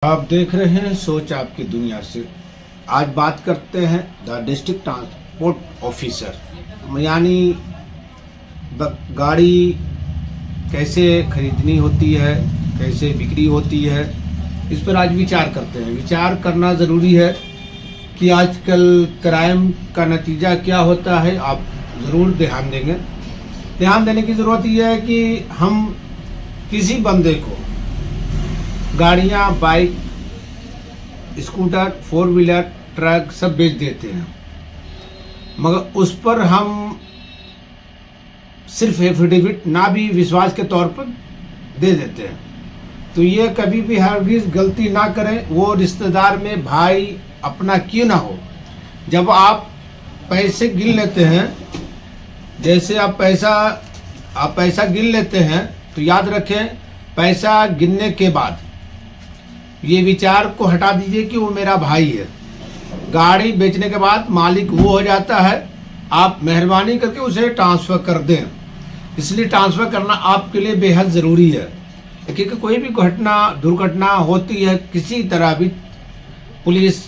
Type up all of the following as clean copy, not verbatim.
आप देख रहे हैं सोच आपकी दुनिया से। आज बात करते हैं द डिस्ट्रिक्ट ट्रांसपोर्ट ऑफिसर यानी गाड़ी कैसे खरीदनी होती है, कैसे बिक्री होती है, इस पर आज विचार करते हैं। विचार करना ज़रूरी है कि आजकल क्राइम का नतीजा क्या होता है। आप ज़रूर ध्यान देंगे। ध्यान देने की ज़रूरत यह है कि हम किसी बंदे को गाड़ियाँ, bike, scooter, four wheeler, truck सब बेच देते हैं, मगर उस पर हम सिर्फ एफिडेविट ना भी विश्वास के तौर पर दे देते हैं। तो ये कभी भी हरगिज़ गलती ना करें। वो रिश्तेदार में भाई अपना क्यों ना हो, जब आप पैसे गिन लेते हैं, जैसे आप पैसा गिन लेते हैं, तो याद रखें पैसा गिनने के बाद ये विचार को हटा दीजिए कि वो मेरा भाई है। गाड़ी बेचने के बाद मालिक वो हो जाता है। आप मेहरबानी करके उसे ट्रांसफ़र कर दें। इसलिए ट्रांसफ़र करना आपके लिए बेहद ज़रूरी है, क्योंकि कोई भी दुर्घटना होती है, किसी तरह भी पुलिस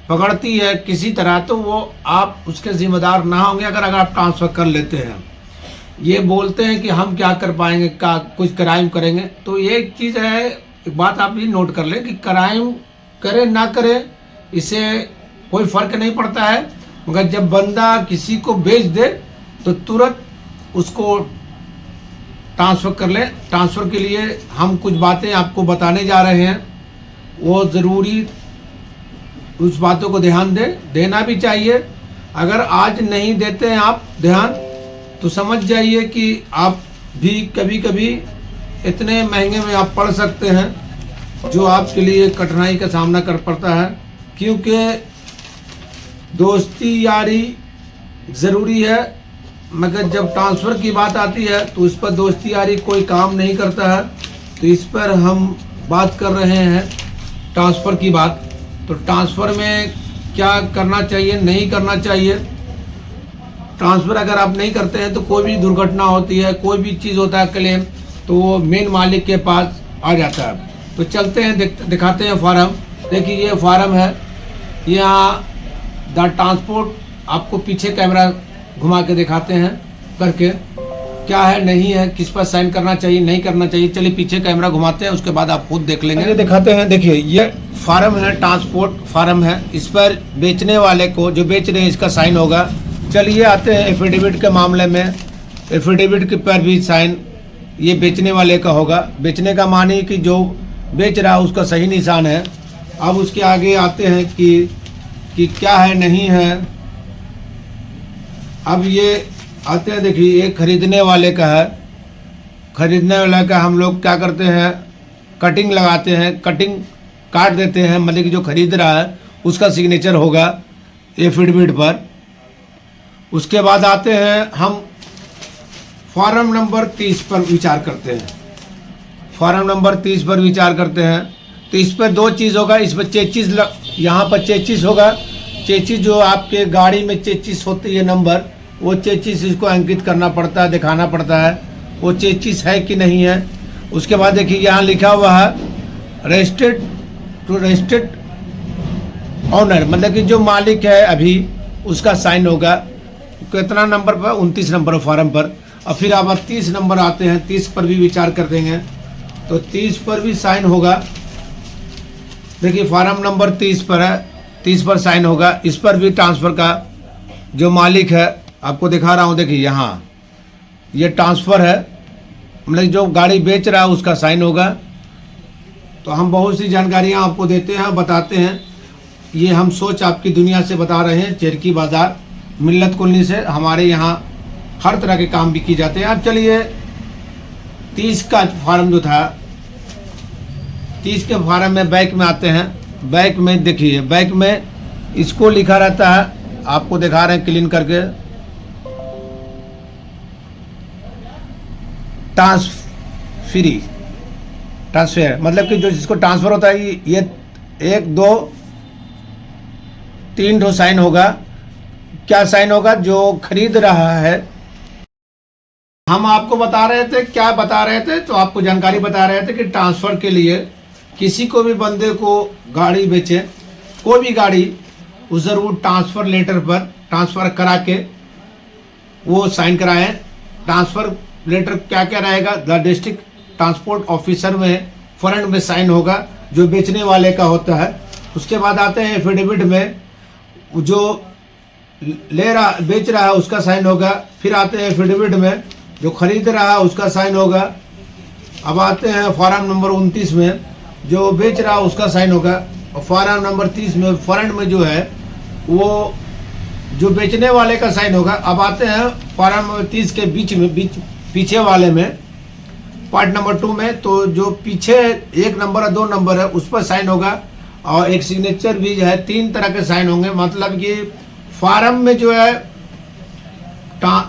पकड़ती है किसी तरह, तो वो आप उसके ज़िम्मेदार ना होंगे अगर आप ट्रांसफ़र कर लेते हैं। ये बोलते हैं कि हम क्या कर पाएंगे, कुछ क्राइम करेंगे। तो ये एक चीज़ है, एक बात आप ये नोट कर लें कि क्राइम करे ना करे इससे कोई फ़र्क नहीं पड़ता है, मगर जब बंदा किसी को बेच दे तो तुरंत उसको ट्रांसफ़र कर लें। ट्रांसफ़र के लिए हम कुछ बातें आपको बताने जा रहे हैं, वो ज़रूरी उस बातों को ध्यान देना भी चाहिए। अगर आज नहीं देते हैं आप ध्यान, तो समझ जाइए कि आप भी कभी कभी इतने महंगे में आप पड़ सकते हैं जो आपके लिए कठिनाई का सामना कर पड़ता है। क्योंकि दोस्ती यारी ज़रूरी है, मगर जब ट्रांसफ़र की बात आती है तो उस पर दोस्ती यारी कोई काम नहीं करता है। तो इस पर हम बात कर रहे हैं ट्रांसफ़र की बात। तो ट्रांसफ़र में क्या करना चाहिए, नहीं करना चाहिए। ट्रांसफ़र अगर आप नहीं करते हैं तो कोई भी दुर्घटना होती है, कोई भी चीज़ होता है क्लेम, तो वो मेन मालिक के पास आ जाता है। तो चलते हैं, दिखाते हैं फार्म। देखिए ये फार्म है, यहाँ द ट्रांसपोर्ट, आपको पीछे कैमरा घुमा के दिखाते हैं करके क्या है नहीं है, किस पर साइन करना चाहिए नहीं करना चाहिए। चलिए पीछे कैमरा घुमाते हैं, उसके बाद आप खुद देख लेंगे। ये दिखाते हैं। देखिए ये फार्म है, ट्रांसपोर्ट फार्म है। इस पर बेचने वाले को, जो बेच रहे हैं, इसका साइन होगा। चलिए आते हैं एफिडेविट के मामले में। एफिडेविट के पर भी साइन ये बेचने वाले का होगा। बेचने का मानी कि जो बेच रहा है उसका सही निशान है। अब उसके आगे आते हैं कि क्या है नहीं है। अब ये आते हैं, देखिए ये खरीदने वाले का है। खरीदने वाले का हम लोग क्या करते हैं, कटिंग लगाते हैं, कटिंग काट देते हैं, मतलब कि जो खरीद रहा है उसका सिग्नेचर होगा एफिडेविट पर। उसके बाद आते हैं हम फार्म नंबर 30 पर विचार करते हैं। फार्म नंबर 30 पर विचार करते हैं तो इस पर दो चीज़ होगा। इस पर चेचिस, यहाँ पर चेचिस होगा। चेचिस जो आपके गाड़ी में चेचिस होती है नंबर, वो चेचिस इसको अंकित करना पड़ता है, दिखाना पड़ता है वो चेचिस है कि नहीं है। उसके बाद देखिए यहाँ लिखा हुआ है रजिस्टर्ड टू रजिस्टर्ड ऑनर, मतलब कि जो मालिक है अभी उसका साइन होगा। कितना नंबर पर, 29 नंबर फार्म पर। और फिर आप 30 नंबर आते हैं, 30 पर भी विचार कर देंगे तो 30 पर भी साइन होगा। देखिए फार्म नंबर 30 पर है, 30 पर साइन होगा। इस पर भी ट्रांसफ़र का जो मालिक है, आपको दिखा रहा हूँ, देखिए यहाँ ये ट्रांसफ़र है, मतलब जो गाड़ी बेच रहा है उसका साइन होगा। तो हम बहुत सी जानकारियाँ आपको देते हैं, बताते हैं। ये हम सोच आपकी दुनिया से बता रहे हैं, चेरकी बाज़ार मिल्लत कॉलोनी से। हमारे यहाँ हर तरह के काम भी किए जाते हैं। अब चलिए 30 का फार्म जो था, 30 के फार्म में बैक में आते हैं। बैक में देखिए, बैक में इसको लिखा रहता है, आपको दिखा रहे हैं क्लीन करके, ट्रांसफर, मतलब कि जो जिसको ट्रांसफ़र होता है, ये 1 2 3 ठो साइन होगा। क्या साइन होगा, जो खरीद रहा है। हम आपको बता रहे थे, क्या बता रहे थे, तो आपको जानकारी बता रहे थे कि ट्रांसफ़र के लिए किसी को भी बंदे को गाड़ी बेचे, कोई भी गाड़ी, उस ज़रूर ट्रांसफ़र लेटर पर ट्रांसफ़र करा के वो साइन कराएं। ट्रांसफ़र लेटर क्या क्या रहेगा, द डिस्ट्रिक्ट ट्रांसपोर्ट ऑफिसर में फ्रंट में साइन होगा जो बेचने वाले का होता है। उसके बाद आते हैं एफिडेविट में, जो बेच रहा है उसका साइन होगा। फिर आते हैं एफिडेविट में जो खरीद रहा है उसका साइन होगा। अब आते हैं फॉर्म नंबर 29 में, जो बेच रहा है उसका साइन होगा। और फॉर्म नंबर 30 में फ्रंट में जो है वो जो बेचने वाले का साइन होगा। अब आते हैं फॉर्म नंबर 30 के पीछे वाले में, पार्ट नंबर 2 में, तो जो पीछे 1 नंबर और 2 नंबर है उस पर साइन होगा। और एक सिग्नेचर भी जो है 3 तरह के साइन होंगे। मतलब कि फॉर्म में जो है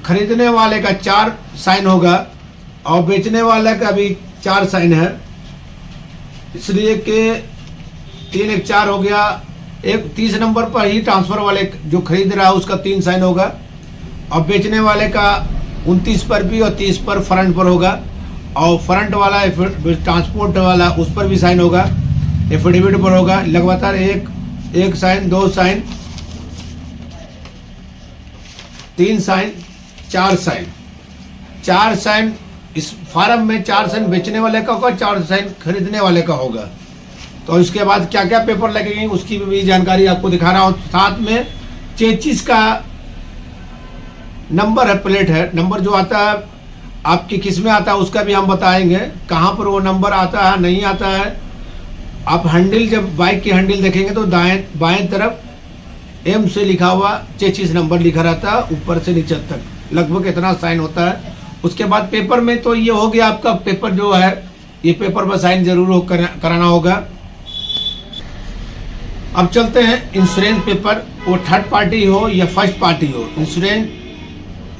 खरीदने वाले का 4 साइन होगा और बेचने वाले का भी 4 साइन है, इसलिए कि 3 1 4 हो गया। एक 30 नंबर पर ही ट्रांसफ़र वाले जो खरीद रहा है उसका 3 साइन होगा और बेचने वाले का 29 पर भी और 30 पर फ्रंट पर होगा। और फ्रंट वाला ट्रांसपोर्ट वाला उस पर भी साइन होगा, एफिडेविट पर होगा। लगातार एक sign, 2 sign, 3 sign, 4 sign, 4 sign इस फार्म में, 4 साइन बेचने वाले का होगा, 4 साइन खरीदने वाले का होगा। तो इसके बाद क्या क्या पेपर लगेंगे उसकी भी जानकारी आपको दिखा रहा हूँ। साथ में चेचिस का नंबर है, प्लेट है, नंबर जो आता है आपकी किस में आता है उसका भी हम बताएंगे, कहाँ पर वो नंबर आता है नहीं आता है। आप हैंडल, जब बाइक की हैंडल देखेंगे तो बाएं तरफ एम से लिखा हुआ चेचिस नंबर लिखा रहता है, ऊपर से नीचे तक लगभग इतना साइन होता है। उसके बाद पेपर में तो ये हो गया आपका पेपर जो है, ये पेपर पर साइन जरूर कराना होगा। अब चलते हैं इंश्योरेंस पेपर, वो थर्ड पार्टी हो या फर्स्ट पार्टी हो। इंश्योरेंस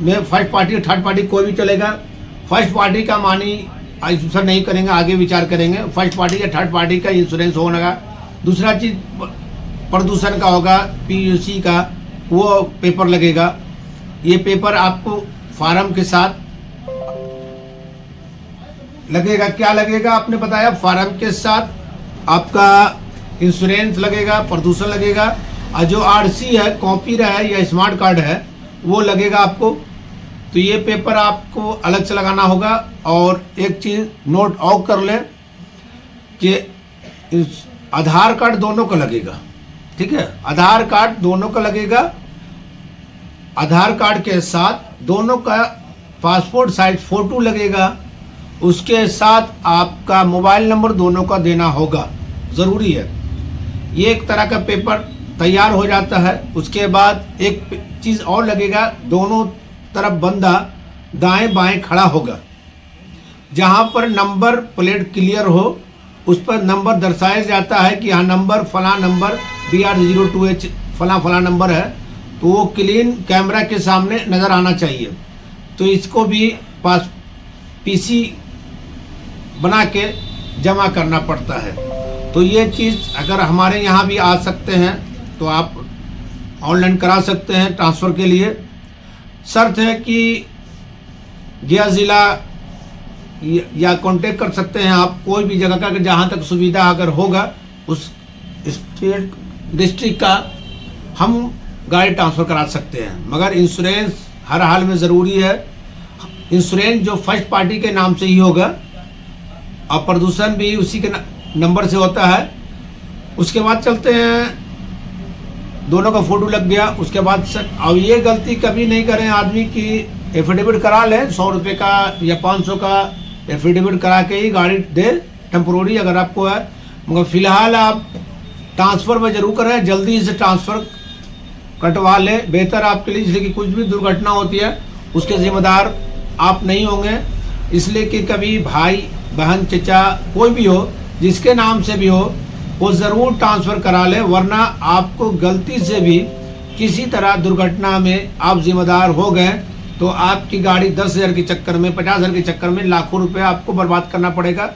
में फर्स्ट पार्टी और थर्ड पार्टी कोई भी चलेगा। फर्स्ट पार्टी का मानी आंसर नहीं करेंगे, आगे विचार करेंगे। फर्स्ट पार्टी या थर्ड पार्टी का इंश्योरेंस होगा। दूसरा चीज प्रदूषण का होगा, पीयूसी का, वो पेपर लगेगा। ये पेपर आपको फार्म के साथ लगेगा। क्या लगेगा आपने बताया, फार्म के साथ आपका इंश्योरेंस लगेगा, प्रदूषण लगेगा, और जो आरसी है, कॉपी है या स्मार्ट कार्ड है वो लगेगा आपको। तो ये पेपर आपको अलग से लगाना होगा। और एक चीज़ नोट और कर ले कि आधार कार्ड दोनों का लगेगा, ठीक है, आधार कार्ड दोनों का लगेगा। आधार कार्ड के साथ दोनों का पासपोर्ट साइज फ़ोटो लगेगा। उसके साथ आपका मोबाइल नंबर दोनों का देना होगा, ज़रूरी है। ये एक तरह का पेपर तैयार हो जाता है। उसके बाद एक चीज़ और लगेगा, दोनों तरफ बंदा दाएं बाएं खड़ा होगा। जहां पर नंबर प्लेट क्लियर हो उस पर नंबर दर्शाया जाता है कि यहाँ नंबर फला नंबर BR02H फला नंबर है, तो वो क्लीन कैमरा के सामने नज़र आना चाहिए। तो इसको भी पास PC बना के जमा करना पड़ता है। तो ये चीज़ अगर हमारे यहाँ भी आ सकते हैं तो आप ऑनलाइन करा सकते हैं ट्रांसफ़र के लिए। शर्त है कि गया ज़िला या कांटेक्ट कर सकते हैं आप कोई भी जगह का, जहाँ तक सुविधा अगर होगा उस स्टेट डिस्ट्रिक्ट का हम गाड़ी ट्रांसफ़र करा सकते हैं। मगर इंश्योरेंस हर हाल में ज़रूरी है। इंश्योरेंस जो फर्स्ट पार्टी के नाम से ही होगा और प्रदूषण भी उसी के नंबर से होता है। उसके बाद चलते हैं, दोनों का फ़ोटो लग गया। उसके बाद सर, अब ये गलती कभी नहीं करें आदमी की एफिडेविट करा लें 100 रुपये का या 500 का एफिडेविट करा के ही गाड़ी दे टेम्पोररी अगर आपको है। मगर फ़िलहाल आप ट्रांसफ़र में ज़रूर करें, जल्दी से ट्रांसफ़र कटवा लें, बेहतर आपके लिए। इसलिए कि कुछ भी दुर्घटना होती है उसके ज़िम्मेदार आप नहीं होंगे। इसलिए कि कभी भाई बहन चचा कोई भी हो, जिसके नाम से भी हो, वो ज़रूर ट्रांसफ़र करा लें, वरना आपको गलती से भी किसी तरह दुर्घटना में आप जिम्मेदार हो गए तो आपकी गाड़ी 10,000 के चक्कर में, 50,000 के चक्कर में लाखों रुपए आपको बर्बाद करना पड़ेगा।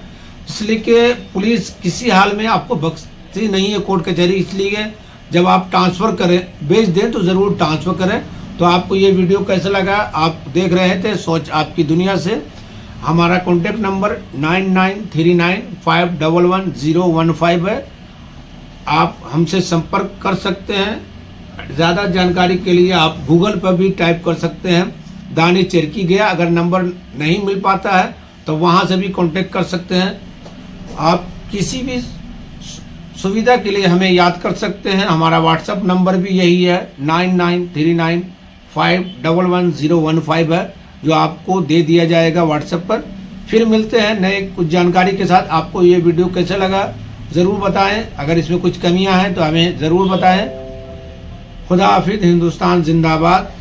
इसलिए कि पुलिस किसी हाल में आपको बख्शती नहीं है, कोर्ट कचहरी। इसलिए जब आप ट्रांसफ़र करें, बेच दें तो ज़रूर ट्रांसफ़र करें। तो आपको ये वीडियो कैसा लगा, आप देख रहे थे सोच आपकी दुनिया से। हमारा कॉन्टेक्ट नंबर 9939511015 है। आप हमसे संपर्क कर सकते हैं। ज़्यादा जानकारी के लिए आप गूगल पर भी टाइप कर सकते हैं दानिश चेरकी गया। अगर नंबर नहीं मिल पाता है तो वहाँ से भी कांटेक्ट कर सकते हैं। आप किसी भी सुविधा के लिए हमें याद कर सकते हैं। हमारा व्हाट्सएप नंबर भी यही है 9939511015 है, जो आपको दे दिया जाएगा व्हाट्सएप पर। फिर मिलते हैं नए कुछ जानकारी के साथ। आपको ये वीडियो कैसा लगा ज़रूर बताएं। अगर इसमें कुछ कमियां हैं तो हमें ज़रूर बताएं। खुदा हाफिज़। हिंदुस्तान जिंदाबाद।